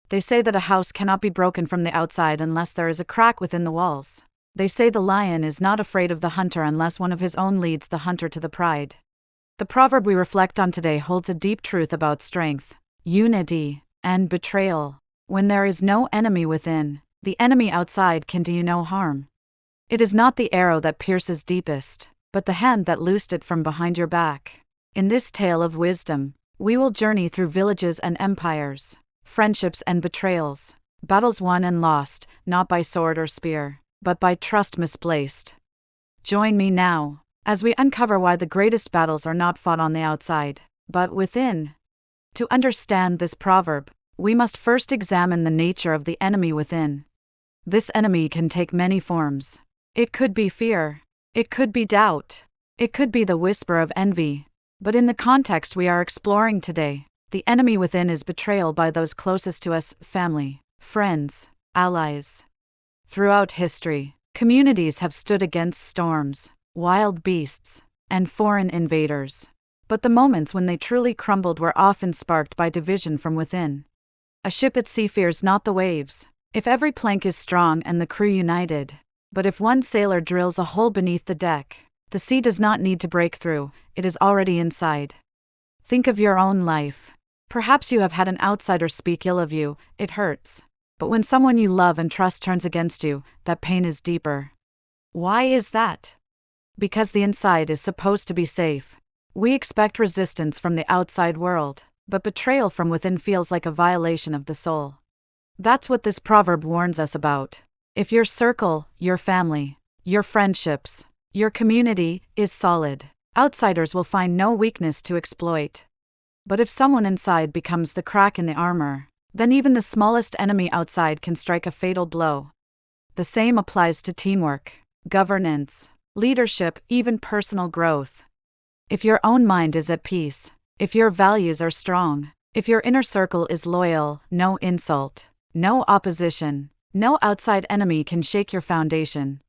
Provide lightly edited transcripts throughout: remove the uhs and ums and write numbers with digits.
They say that a house cannot be broken from the outside unless there is a crack within the walls. They say the lion is not afraid of the hunter unless one of his own leads the hunter to the pride. The proverb we reflect on today holds a deep truth about strength, unity, and betrayal. When there is no enemy within, the enemy outside can do you no harm. It is not the arrow that pierces deepest, but the hand that loosed it from behind your back. In this tale of wisdom, we will journey through villages and empires, friendships and betrayals, battles won and lost, not by sword or spear, but by trust misplaced. Join me now, as we uncover why the greatest battles are not fought on the outside, but within. To understand this proverb, we must first examine the nature of the enemy within. This enemy can take many forms. It could be fear. It could be doubt. It could be the whisper of envy. But in the context we are exploring today, the enemy within is betrayal by those closest to us, family, friends, allies. Throughout history, communities have stood against storms, wild beasts, and foreign invaders. But the moments when they truly crumbled were often sparked by division from within. A ship at sea fears not the waves, if every plank is strong and the crew united. But if one sailor drills a hole beneath the deck, the sea does not need to break through, it is already inside. Think of your own life. Perhaps you have had an outsider speak ill of you, it hurts. But when someone you love and trust turns against you, that pain is deeper. Why is that? Because the inside is supposed to be safe. We expect resistance from the outside world, but betrayal from within feels like a violation of the soul. That's what this proverb warns us about. If your circle, your family, your friendships, your community is solid, outsiders will find no weakness to exploit. But if someone inside becomes the crack in the armor, then even the smallest enemy outside can strike a fatal blow. The same applies to teamwork, governance, leadership, even personal growth. If your own mind is at peace, if your values are strong, if your inner circle is loyal, no insult, no opposition, no outside enemy can shake your foundation.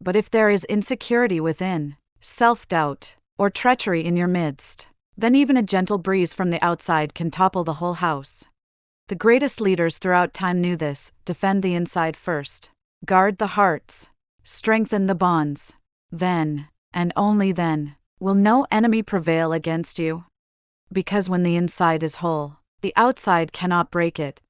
But if there is insecurity within, self-doubt, or treachery in your midst, then even a gentle breeze from the outside can topple the whole house. The greatest leaders throughout time knew this: defend the inside first, guard the hearts, strengthen the bonds. Then, and only then, will no enemy prevail against you. Because when the inside is whole, the outside cannot break it.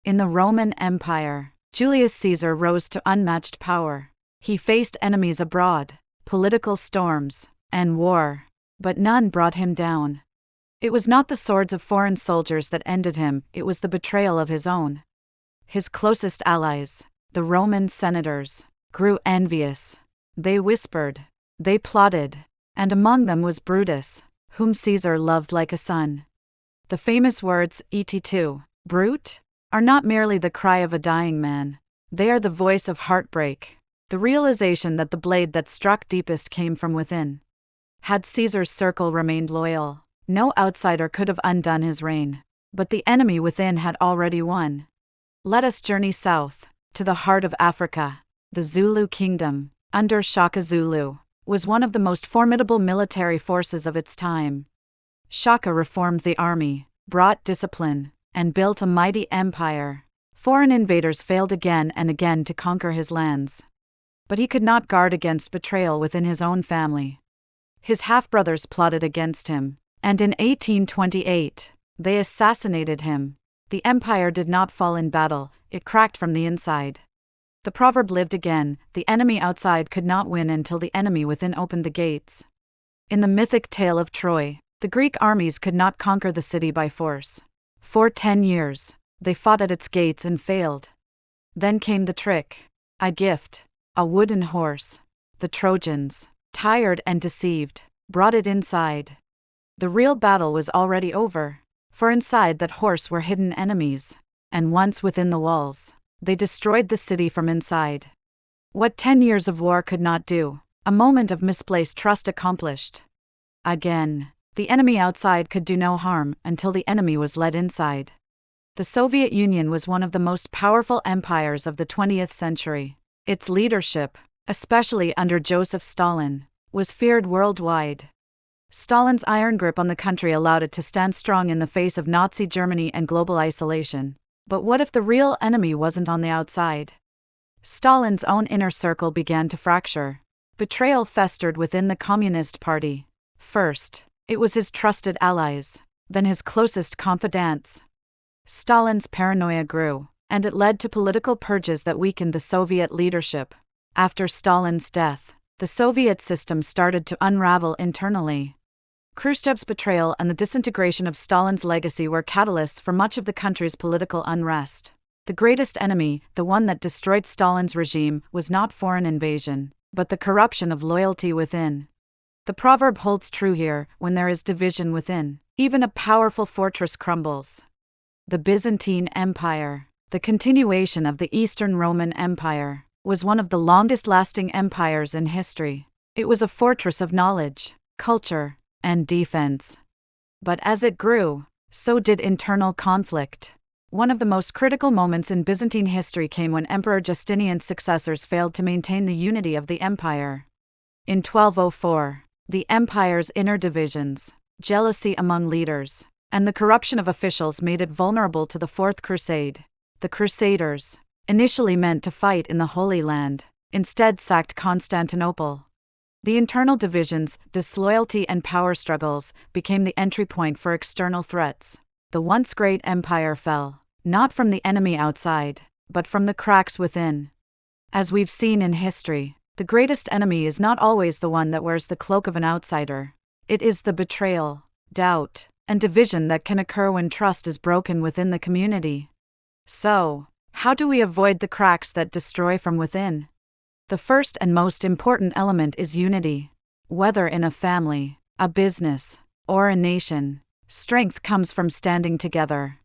In the Roman Empire, Julius Caesar rose to unmatched power. He faced enemies abroad, political storms, and war, but none brought him down. It was not the swords of foreign soldiers that ended him, it was the betrayal of his own. His closest allies, the Roman senators, grew envious. They whispered, they plotted, and among them was Brutus, whom Caesar loved like a son. The famous words, et2, brute, are not merely the cry of a dying man, they are the voice of heartbreak, the realization that the blade that struck deepest came from within. Had Caesar's circle remained loyal, no outsider could have undone his reign, but the enemy within had already won. Let us journey south, to the heart of Africa. The Zulu kingdom, under Shaka Zulu, was one of the most formidable military forces of its time. Shaka reformed the army, brought discipline, and built a mighty empire. Foreign invaders failed again and again to conquer his lands. But he could not guard against betrayal within his own family. His half-brothers plotted against him, and in 1828, they assassinated him. The empire did not fall in battle, it cracked from the inside. The proverb lived again: the enemy outside could not win until the enemy within opened the gates. In the mythic tale of Troy, the Greek armies could not conquer the city by force. For 10 years, they fought at its gates and failed. Then came the trick: a gift, a wooden horse. The Trojans, tired and deceived, brought it inside. The real battle was already over, for inside that horse were hidden enemies, and once within the walls, they destroyed the city from inside. What 10 years of war could not do, a moment of misplaced trust accomplished. Again, the enemy outside could do no harm until the enemy was led inside. The Soviet Union was one of the most powerful empires of the 20th century. Its leadership, especially under Joseph Stalin, was feared worldwide. Stalin's iron grip on the country allowed it to stand strong in the face of Nazi Germany and global isolation. But what if the real enemy wasn't on the outside? Stalin's own inner circle began to fracture. Betrayal festered within the Communist Party. First, it was his trusted allies, then his closest confidants. Stalin's paranoia grew, and it led to political purges that weakened the Soviet leadership. After Stalin's death, the Soviet system started to unravel internally. Khrushchev's betrayal and the disintegration of Stalin's legacy were catalysts for much of the country's political unrest. The greatest enemy, the one that destroyed Stalin's regime, was not foreign invasion, but the corruption of loyalty within. The proverb holds true here: when there is division within, even a powerful fortress crumbles. The Byzantine Empire, the continuation of the Eastern Roman Empire, was one of the longest-lasting empires in history. It was a fortress of knowledge, culture, and defense. But as it grew, so did internal conflict. One of the most critical moments in Byzantine history came when Emperor Justinian's successors failed to maintain the unity of the empire. In 1204, the empire's inner divisions, jealousy among leaders, and the corruption of officials made it vulnerable to the Fourth Crusade. The Crusaders, initially meant to fight in the Holy Land, instead sacked Constantinople. The internal divisions, disloyalty, and power struggles became the entry point for external threats. The once great empire fell, not from the enemy outside, but from the cracks within. As we've seen in history, the greatest enemy is not always the one that wears the cloak of an outsider. It is the betrayal, doubt, and division that can occur when trust is broken within the community. So, how do we avoid the cracks that destroy from within? The first and most important element is unity. Whether in a family, a business, or a nation, strength comes from standing together.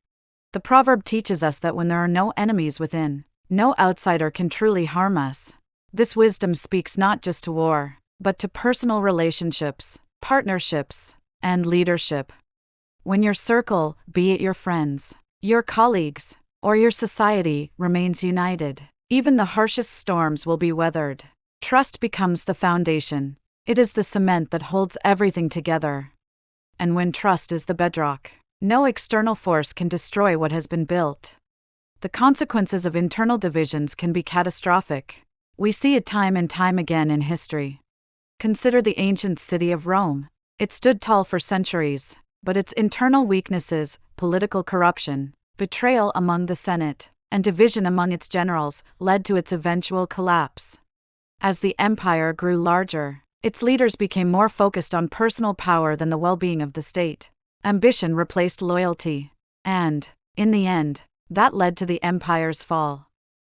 The proverb teaches us that when there are no enemies within, no outsider can truly harm us. This wisdom speaks not just to war, but to personal relationships, partnerships, and leadership. When your circle, be it your friends, your colleagues, or your society, remains united, even the harshest storms will be weathered. Trust becomes the foundation. It is the cement that holds everything together. And when trust is the bedrock, no external force can destroy what has been built. The consequences of internal divisions can be catastrophic. We see it time and time again in history. Consider the ancient city of Rome. It stood tall for centuries, but its internal weaknesses, political corruption, betrayal among the Senate, and division among its generals, led to its eventual collapse. As the empire grew larger, its leaders became more focused on personal power than the well-being of the state. Ambition replaced loyalty, and, in the end, that led to the empire's fall.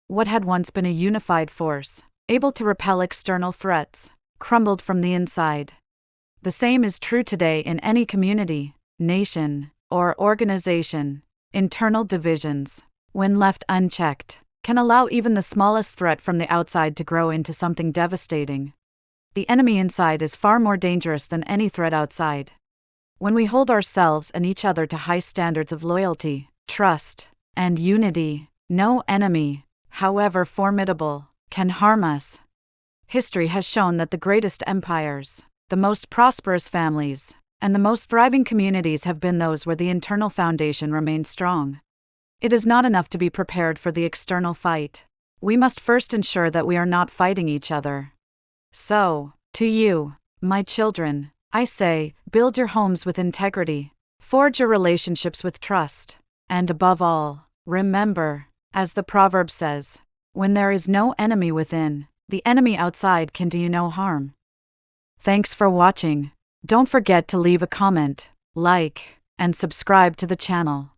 What had once been a unified force, able to repel external threats, crumbled from the inside. The same is true today in any community, nation, or organization. Internal divisions, when left unchecked, can allow even the smallest threat from the outside to grow into something devastating. The enemy inside is far more dangerous than any threat outside. When we hold ourselves and each other to high standards of loyalty, trust, and unity, no enemy, however formidable, can harm us. History has shown that the greatest empires, the most prosperous families, and the most thriving communities have been those where the internal foundation remained strong. It is not enough to be prepared for the external fight. We must first ensure that we are not fighting each other. So, to you, my children, I say, build your homes with integrity, forge your relationships with trust, and above all, remember, as the proverb says, when there is no enemy within, the enemy outside can do you no harm. Thanks for watching. Don't forget to leave a comment, like, and subscribe to the channel.